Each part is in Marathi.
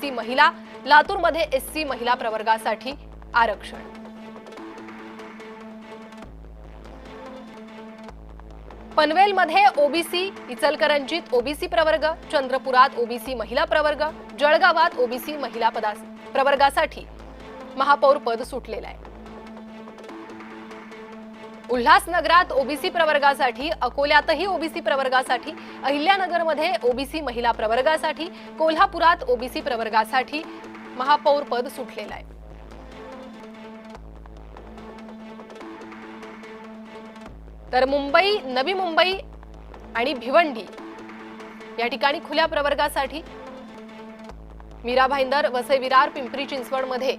एससी महिला, लातूरमध्ये एससी महिला प्रवर्गासाठी आरक्षण। पनवेलमध्ये ओबीसी, इचलकरंजीत ओबीसी प्रवर्ग, चंद्रपुरात ओबीसी महिला प्रवर्ग, जळगावात ओबीसी महिला प्रवर्गासाठी महापौर पद सुटलेलं आहे। उल्हासनगरात ओबीसी प्रवर्गासाठी, अकोल्यातही ओबीसी प्रवर्गासाठी, अहिल्यानगरमध्ये ओबीसी महिला प्रवर्गासाठी, कोल्हापुरात ओबीसी प्रवर्गासाठी महापौर पद सुटलेलं आहे। तर मुंबई, नवी मुंबई आणि भिवंडी या ठिकाणी खुल्या प्रवर्गासाठी, मीरा भाईंदर, वसई विरार, पिंपरी चिंचवडमध्ये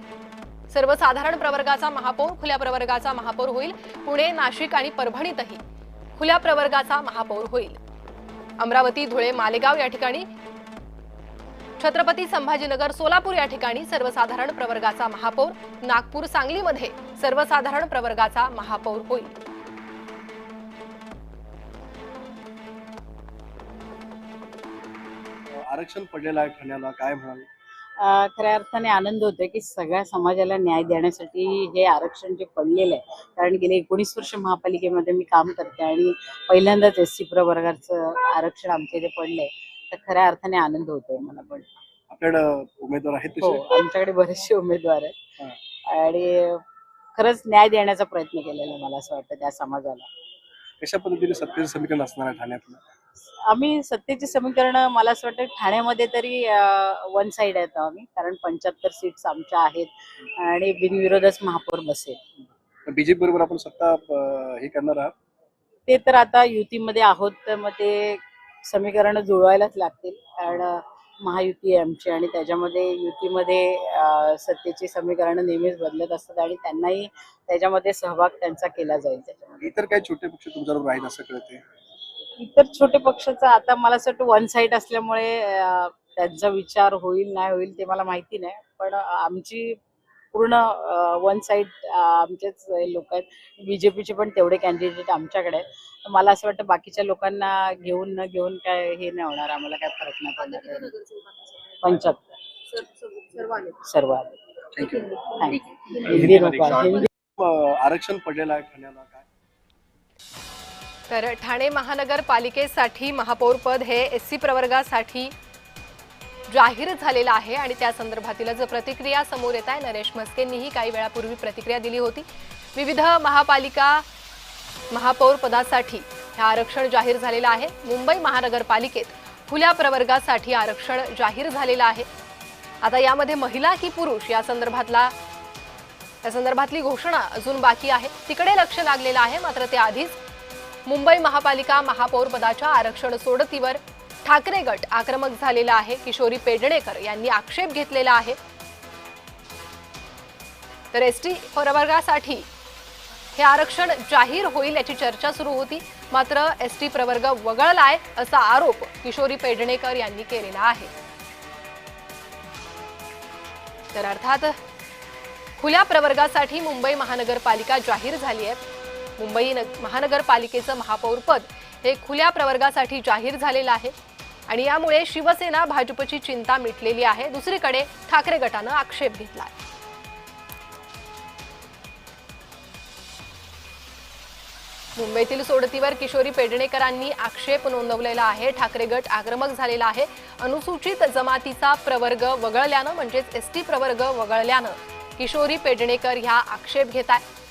सर्वसाधारण प्रवर्गाचा महापौर, खुल्या प्रवर्गाचा महापौर होईल। पुणे, नाशिक आणि परभणीतही खुल्या प्रवर्गाचा महापौर होईल। अमरावती, धुळे, मालेगाव या ठिकाणी, छत्रपती संभाजीनगर, सोलापूर या ठिकाणी सर्वसाधारण प्रवर्गाचा महापौर, नागपूर, सांगलीमध्ये सर्वसाधारण प्रवर्गाचा महापौर होईल। आरक्षण पडलेलं आहे ठाण्याला, काय म्हणाल? खऱ्या अर्थाने आनंद होतोय की सगळ्या समाजाला न्याय देण्यासाठी हे आरक्षण जे पडलेलं आहे, कारण गेले 19 वर्ष महापालिकेमध्ये मी काम करते आणि पहिल्यांदाच एससी प्रवर्गाचं आरक्षण आमच्या इथे पडलंय, तर खऱ्या अर्थाने आनंद होतोय मला। पण आपल्याकडे उमेदवार आहेत हो, तसे? आमच्याकडे बरेचसे उमेदवार आहेत आणि खरंच न्याय देण्याचा प्रयत्न केलेला आहे मला असं वाटतं त्या समाजाला। कशा पद्धतीने सत्तेचं समीकरण असणार आहे ठाण्यातलं? आम्ही सत्तेचे समीकरण मला असं वाटतं ठाण्यामध्ये तरी वन साइड आहेत आम्ही, कारण 75 सीट्स आमच्या आहेत आणि बिनविरोधच महापौर बसेल। बीजेपी बरोबर आपण सत्ता हे करणार आहात? ते तर आता युतीमध्ये आहोत, तर मग ते समीकरण जुळवायलाच लागतील, कारण महायुती आहे आमची आणि त्याच्यामध्ये युतीमध्ये सत्तेची समीकरण नेहमीच बदलत असतात आणि त्यांनाही त्याच्यामध्ये सहभाग त्यांचा केला जाईल। त्याच्यामध्ये इतर काही छोटे पक्ष तुमच्याबरोबर आहेत असं कळते? इतर छोटे पक्षाचा आता मला असं वाटतं वन साइड असल्यामुळे त्यांचा विचार होईल नाही होईल ते मला माहिती नाही, पण आमची पूर्ण वन साइड आमचेच लोक आहेत। बीजेपीचे पण तेवढे कॅन्डिडेट आमच्याकडे आहेत, तर मला असं वाटतं बाकीच्या लोकांना घेऊन न घेऊन काय हे नाही होणार, आम्हाला काय फरक नाही पडणार। 75 सर्व आले। हिंदी आरक्षण पडलेलं आहे ठाण्याला, काय? तर ठाणे महानगरपालिकेसाठी महापौर पद हे एससी प्रवर्गासाठी जाहीर झालेलं आहे आणि त्या संदर्भातीलच प्रतिक्रिया समोर येत आहे। नरेश म्हस्केंनीही काही वेळापूर्वी प्रतिक्रिया दिली होती। विविध महापालिका महापौर पदासाठी हे आरक्षण जाहीर झालेलं आहे। मुंबई महानगरपालिकेत खुल्या प्रवर्गासाठी आरक्षण जाहीर झालेलं आहे। आता यामध्ये महिला की पुरुष या संदर्भातली घोषणा अजून बाकी आहे, तिकडे लक्ष लागलेलं आहे। मात्र त्याआधीच मुंबई महापालिका महापौर पदाच्या आरक्षण सोडतीवर ठाकरे गट आक्रमक झालेला आहे। किशोरी पेडणेकर यांनी आक्षेप घेतलेला आहे। तर एसटी प्रवर्गासाठी हे आरक्षण जाहीर होईल याची चर्चा सुरू होती, मात्र एसटी प्रवर्ग वगळलाय असा आरोप किशोरी पेडणेकर यांनी केलेला आहे। तर अर्थात खुल्या प्रवर्गासाठी मुंबई महानगरपालिका जाहीर झाली आहे। मुंबई महानगरपालिकेचं महापौर पद हे खुल्या प्रवर्गासाठी जाहीर झालेलं आहे आणि यामुळे शिवसेना भाजपची चिंता मिटलेली आहे। दुसरीकडे ठाकरे गटानं आक्षेप घेतला। मुंबईतील सोडतीवर किशोरी पेडणेकरांनी आक्षेप नोंदवलेला आहे। ठाकरे गट आक्रमक झालेला आहे। अनुसूचित जमातीचा प्रवर्ग वगळल्यानं, म्हणजेच एसटी प्रवर्ग वगळल्यानं किशोरी पेडणेकर ह्या आक्षेप घेत आहेत।